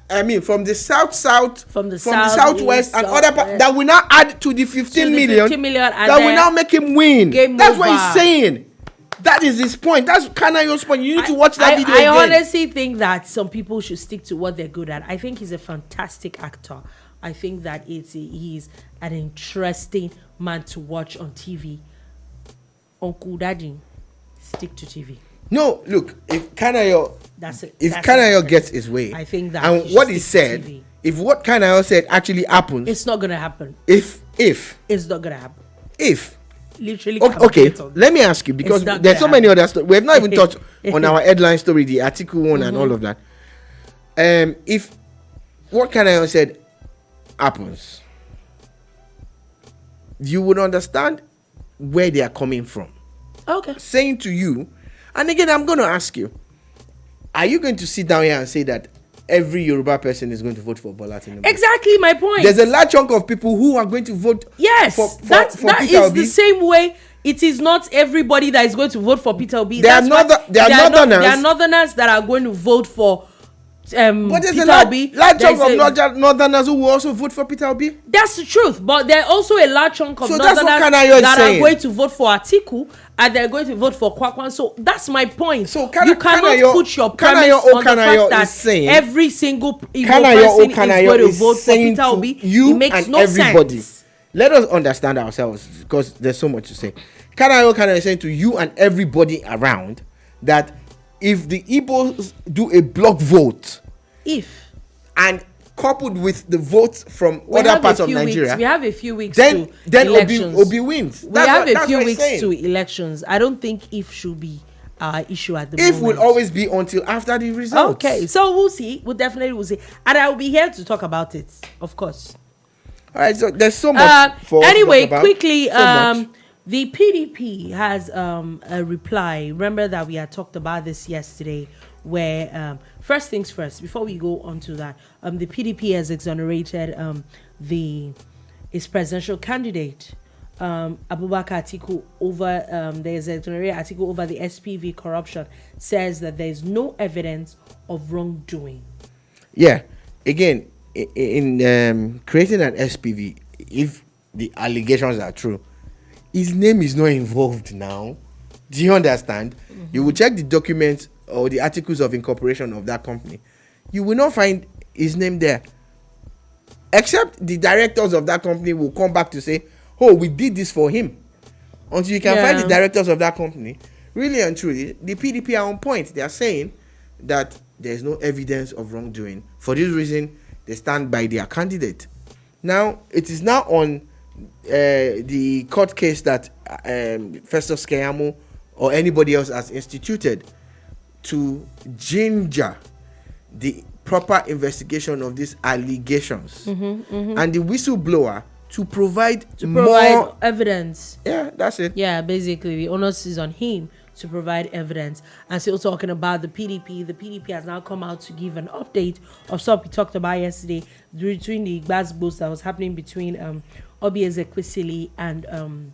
from the south, from the southwest, and other parts that will now add to the 15 million that will now make him win. That's what he's saying. That is his point. That's Kanayo's point. You need to watch that video again.
I honestly think that some people should stick to what they're good at. I think he's a fantastic actor. I think that he's an interesting man to watch on TV. Uncle Daddy, stick to TV.
No, look, if Kanayo gets his way,
I think that,
and what he said, if what Kanayo said actually happens,
it's not gonna happen.
If
it's not gonna happen. Literally.
Okay, let me ask you, because there's so many other stories. We have not even touched on our headline story, the Atiku one, and all of that. If what Kanayo said happens, you would understand where they are coming from.
Okay.
Saying to you, and again, I'm going to ask you, are you going to sit down here and say that every Yoruba person is going to vote for Bwala?
Exactly my point.
There's a large chunk of people who are going to vote for
that
Peter Obi.
The same way it is not everybody that is going to vote for Peter Obi.
There are
northerners that are going to vote for
but there's
Peter
a large chunk of northerners who will also vote for Peter Obi.
That's the truth, but there are also a large chunk of northerners that are going to vote for Atiku, and they're going to vote for Kwakwan. So that's my point. So you cannot put your premise on the fact that every single Igbo person is going to vote for Peter Obi. It makes no sense.
Let us understand ourselves, because there's so much to say. Kanayo is saying to you and everybody around that if the Igbos do a block vote, and coupled with the votes from other parts of Nigeria,
we have a few weeks
then
elections.
Obi wins.
We have a few weeks to elections. I don't think if should be our issue at the moment.
If will always be until after the results.
Okay, so we'll see. We'll definitely see, and I will be here to talk about it, of course.
All right, so there's so much for
anyway,
us to talk about.
Quickly, the PDP has a reply. Remember that we had talked about this yesterday, where first things first, before we go on to that, the PDP has exonerated its presidential candidate, Abubakar Atiku, over there's exonerated Atiku over the SPV corruption. Says that there is no evidence of wrongdoing.
Yeah, again, in creating an SPV, if the allegations are true, his name is not involved now. Do you understand? Mm-hmm. You will check the documents or the articles of incorporation of that company. You will not find his name there. Except the directors of that company will come back to say, oh, we did this for him. Until you can find the directors of that company. Really and truly, the PDP are on point. They are saying that there is no evidence of wrongdoing. For this reason, they stand by their candidate. Now, it is now on the court case that Festus Keyamo or anybody else has instituted to ginger the proper investigation of these allegations, and the whistleblower to provide more
evidence.
Yeah, that's it.
Yeah, basically the onus is on him to provide evidence. And still talking about the PDP has now come out to give an update of stuff we talked about yesterday between the Igbos that was happening between Oby Ezekwesili and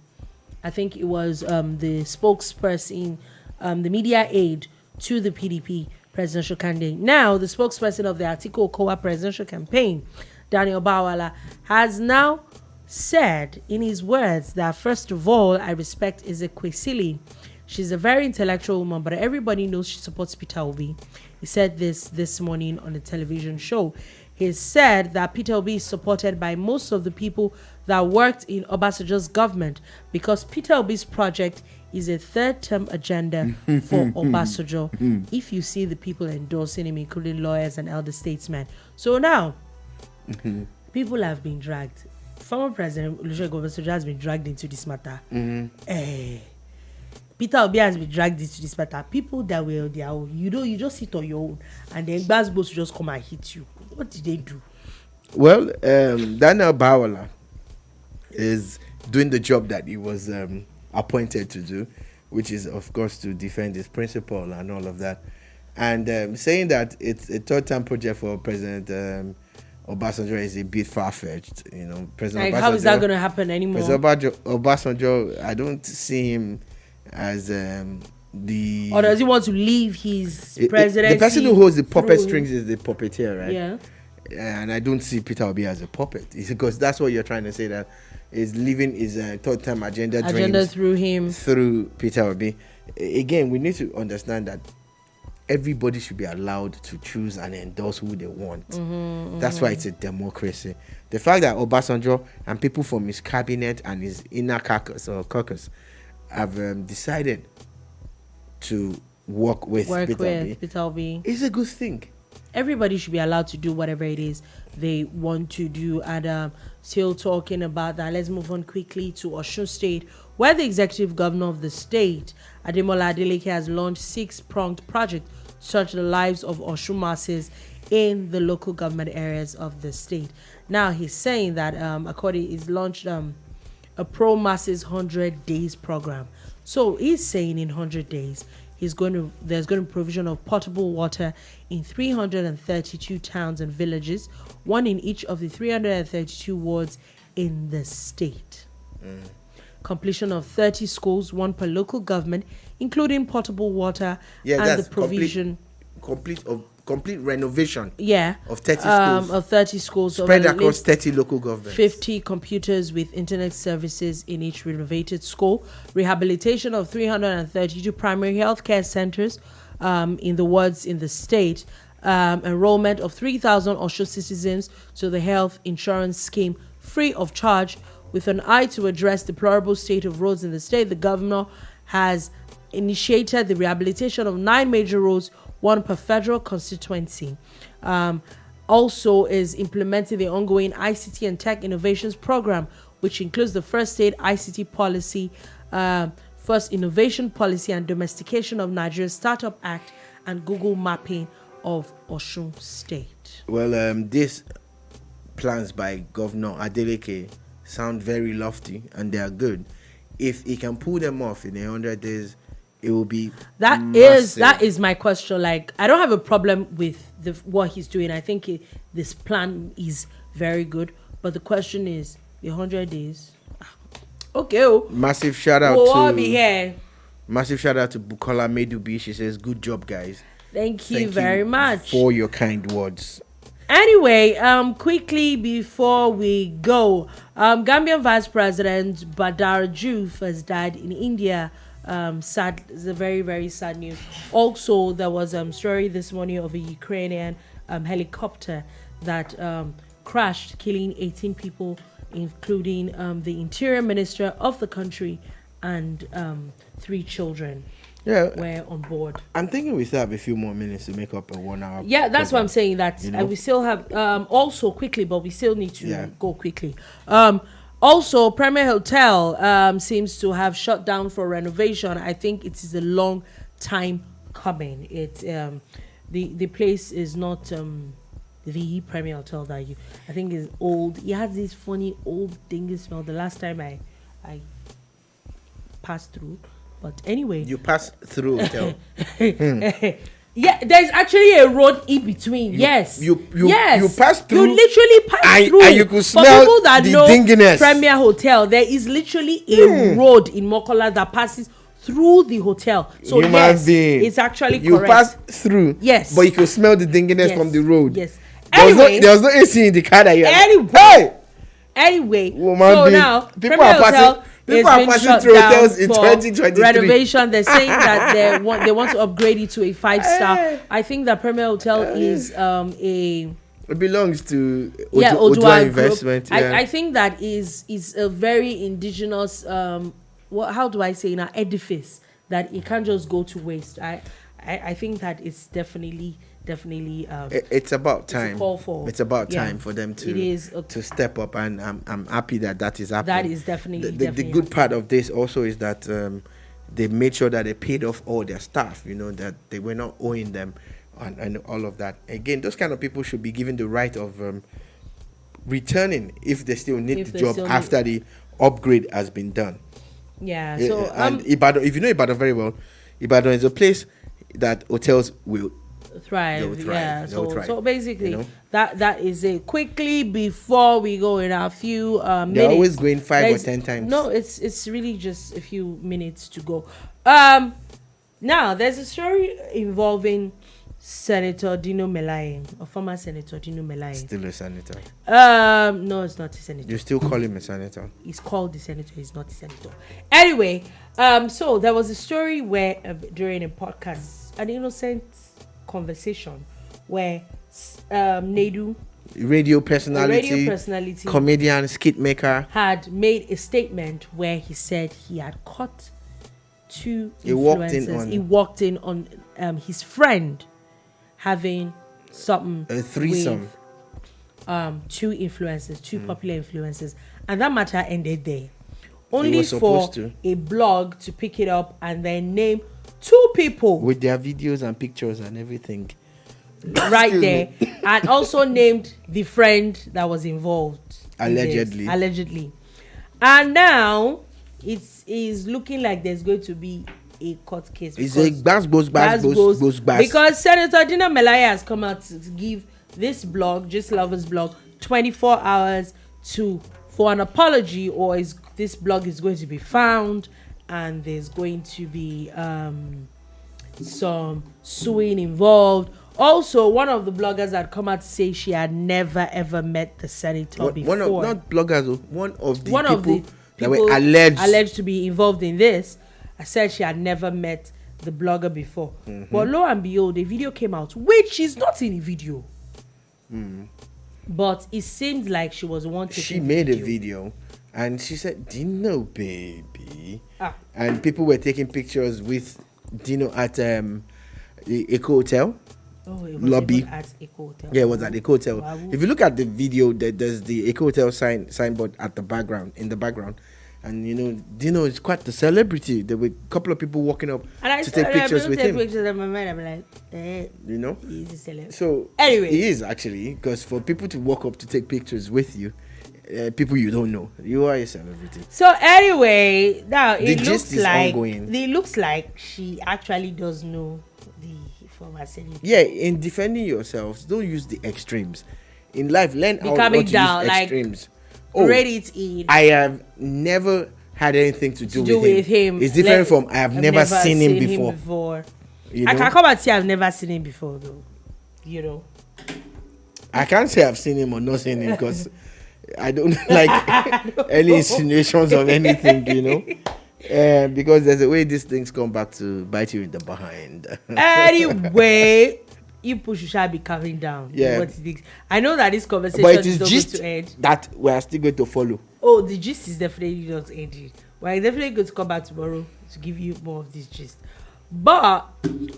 I think it was the spokesperson, the media aide to the PDP presidential candidate. Now, the spokesperson of the Atiku presidential campaign, Daniel Bwala, has now said in his words that, first of all, I respect Ezekwesili. She's a very intellectual woman, but everybody knows she supports Peter Obi. He said this morning on a television show. He said that Peter Obi is supported by most of the people that worked in Obasanjo's government because Peter Obi's project is a third-term agenda for Obasanjo. If you see the people endorsing him, including lawyers and elder statesmen. So now, people have been dragged. Former President Olusegun Obasanjo has been dragged into this matter. Peter Obi has been dragged into this matter. People that were on their own, you just sit on your own, and then Igbos just come and hit you. What did they do?
Well, Daniel Bwala is doing the job that he was appointed to do, which is, of course, to defend his principle and all of that. And saying that it's a third-term project for President Obasanjo is a bit far-fetched. President Obasanjo,
how is that going to happen anymore?
President Obasanjo, I don't see him as the... Or
does he want to leave his presidency?
The person who holds the puppet strings is the puppeteer, right?
Yeah.
And I don't see Peter Obi as a puppet. Because that's what you're trying to say, that is living his third-term agenda dreams
through him.
Through Peter Obi. Again, we need to understand that everybody should be allowed to choose and endorse who they want. That's why it's a democracy. The fact that Obasanjo and people from his cabinet and his inner caucus have decided to work with
Peter Obi
is a good thing.
Everybody should be allowed to do whatever it is they want to do. And still talking about that, let's move on quickly to Osun State, where the executive governor of the state, Adeleke, has launched 6-pronged project to touch the lives of Osun masses in the local government areas of the state. Now, he's saying that he's launched a pro masses 100 days program. So he's saying in 100 days, there's going to be provision of potable water in 332 towns and villages, one in each of the 332 wards in the state. Completion of 30 schools, one per local government, including potable water and the provision
complete renovation of 30 schools.
Of 30 schools
spread across 30 local governments.
50 computers with internet services in each renovated school. Rehabilitation of 332 primary healthcare centers in the wards in the state. Enrollment of 3,000 Osun citizens to the health insurance scheme free of charge. With an eye to address the deplorable state of roads in the state, the governor has initiated the rehabilitation of 9 major roads, one per federal constituency. Also is implementing the ongoing ICT and Tech Innovations Program, which includes the First State ICT Policy, First Innovation Policy and Domestication of Nigeria's Startup Act, and Google Mapping of Osun State.
Well, these plans by Governor Adeleke sound very lofty and they are good. If he can pull them off in 100 days, it will be massive.
That is my question. Like, I don't have a problem with what he's doing. I think this plan is very good. But the question is, the 100 days. Okay.
Massive shout out
I'll be here.
Massive shout out to Bukola Medubi. She says, "Good job, guys.
Thank you very much
for your kind words."
Anyway, quickly before we go, Gambian Vice President Badara Joof has died in India. Sad. It's a very, very sad news. Also, there was a story this morning of a Ukrainian helicopter that crashed, killing 18 people, including the interior minister of the country and 3 children. Were on board.
I'm thinking we still have a few more minutes to make up a 1 hour.
Yeah, that's what I'm saying. That we still have also quickly, but we still need to go quickly. Also, Premier Hotel seems to have shut down for renovation. I think it is a long time coming. It the place is not the Premier Hotel that I think is old. It has this funny old dingy smell. The last time I passed through. But anyway,
you pass through hotel.
Yeah, there's actually a road in between. Yes.
You pass through.
You literally pass through.
And you could smell
for people that
the
know
dinginess.
Premier Hotel, there is literally a road in Mokola that passes through the hotel. So yes, it's actually correct.
You pass through.
Yes.
But you can smell the dinginess from the road.
Yes.
Anyway, there was no AC in the car that you
Anyway,
so
now
people are passing through hotels in 2023.
Renovation. They're saying that they want to upgrade it to a 5-star. I think that Premier Hotel is
it belongs to
Odua
Investment.
Yeah. I think that is a very indigenous how do I say now, edifice that it can't just go to waste. I think that it's definitely
it's about time. It's about time for them to step up, and I'm happy that is happening.
That is definitely
the good part of this also is that they made sure that they paid off all their staff, that they were not owing them and all of that. Again, those kind of people should be given the right of returning if they still need the job after the upgrade has been done.
Yeah. So
and Ibadan, if you know Ibadan very well, Ibadan is a place that hotels will thrive.
Yeah. So basically, that is it. Quickly before we go in a few minutes.
They're always going 5 or 10 times.
No, it's really just a few minutes to go. Now there's a story involving Senator Dino Melaye, or former Senator Dino Melaye.
Still a senator?
No, it's not a senator.
You still call him a senator?
He's called the senator. He's not a senator. Anyway, so there was a story where during a podcast, an innocent conversation where Nedu,
radio personality, comedian, skit maker,
had made a statement where he said he had caught two influencers. He walked in on his friend having something,
a threesome
with two influencers, two popular influencers, and that matter ended there. Only for a blog to pick it up and then name two people
with their videos and pictures and everything
right there, and also named the friend that was involved allegedly. And now it is looking like there's going to be a court case.
It's a bass.
Because Senator Dino Melaye has come out to give this blog, Gistlovers Blog, 24 hours for an apology, or this blog is going to be found, and there's going to be some suing involved. Also, one of the bloggers had come out to say she had never ever met the senator before.
Not bloggers, one of the people that were alleged
to be involved in this. I said she had never met the blogger before. Mm-hmm. But lo and behold, a video came out, which is not in a video. But it seemed like she was wanting.
She made a video and she said, Dino, baby. And people were taking pictures with Dino at the Eco Hotel.
Oh, it was
lobby
at Eco Hotel.
Yeah, it was at Eco Hotel. Wow. If you look at the video, there's the Eco Hotel signboard at the background, and Dino is quite the celebrity. There were a couple of people walking up to take pictures with him.
Pictures in my mind, I'm like, he's a celebrity.
So
anyway,
he is actually, because for people to walk up to take pictures with you, people you don't know, you are a celebrity.
So anyway, now it looks like she actually does know the former senator.
Yeah, in defending yourselves, don't use the extremes. In life, learn how not to use extremes.
Reddit.
I have never had anything to do with him. It's different from I have never seen him before.
I can come and say I've never seen him before, though.
I can't say I've seen him or not seen him because I don't like any insinuations of anything, because there's a way these things come back to bite you in the behind.
Anyway, you shall be calming down.
Yeah.
I know that this conversation is not going to end.
That we are still going to follow.
Oh, the gist is definitely not ending. We're definitely going to come back tomorrow to give you more of this gist. But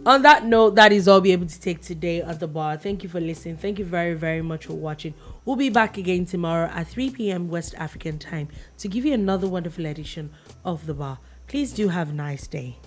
on that note, that is all we're able to take today at the bar. Thank you for listening. Thank you very, very much for watching. We'll be back again tomorrow at 3 p.m. West African time to give you another wonderful edition of the bar. Please do have a nice day.